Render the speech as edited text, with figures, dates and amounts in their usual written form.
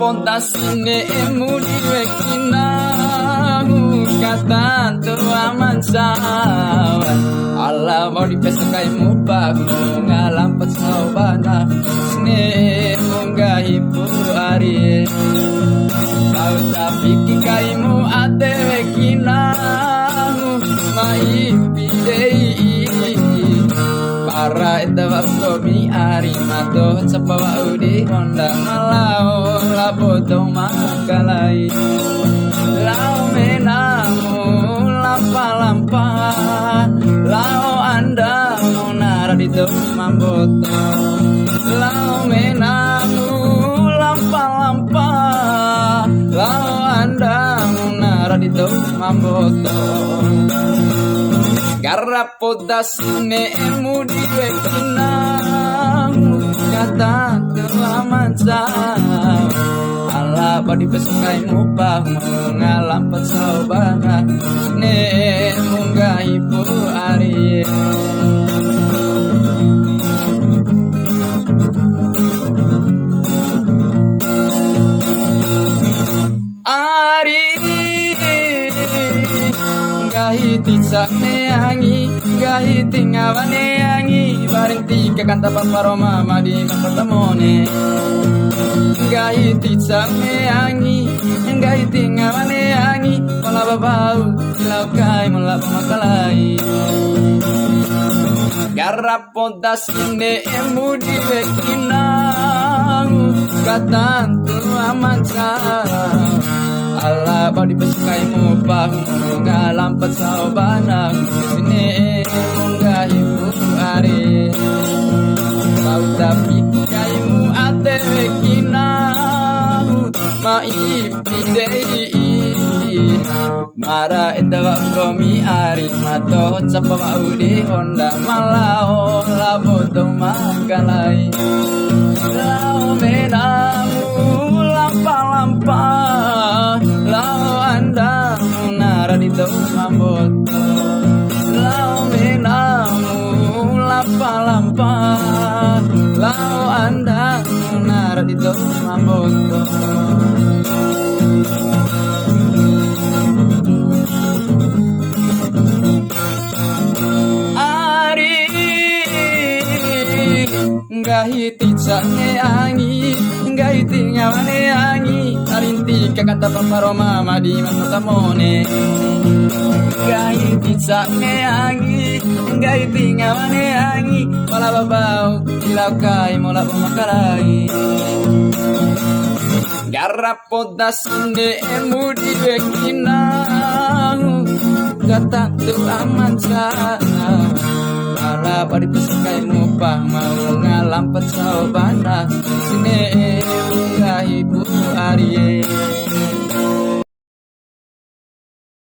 Pontasine emudi wekina kata tua mansawan Allah mau dipesakai mupa ngalampat saubana sine munggahi puari kau tapi kaimu ate wekina mai pidei para etawa komi ari mato sapawa udi honda malau lapoto makalai lau menamu lampa-lampa lau anda munara di mamboto lau menamu lampa-lampa lau anda munara di mamboto Garrapo dasine emudi wekina kata kelamanca Allah badi pesungai mupah ngalampat saubana ne munggahi pu ari Gahiti neangi, gahiti ngawaneangi, barinti kakanta paparoma madi mapatamone. Gahiti neangi, gahiti ngawaneangi, malababau, ilaukai malap makalai. Garrapo dasine emudi wekinang, katantu amanca. Allah badi pesukai mupah ngalampat saubana sini munggahi ari kau tapi kaimu ate kina mai pidei mara etawa komi ari mato sapawa udi honda malao laboto makalai lau menamu lampa-lampa lau anda munara di mamboto lau menamu lampa-lampa lau anda munara di mamboto ari gahiti neangi gahiti ngawaneangi arinti kakata paparoma madi matamone gahiti neangi gahiti ngawaneangi malababau ilaukai mola pemakalai Garrapo dasine emudi wekinang kata tu amanca Ala badi pesukai mupah mau ngalampat saubana sine munggahi pu ari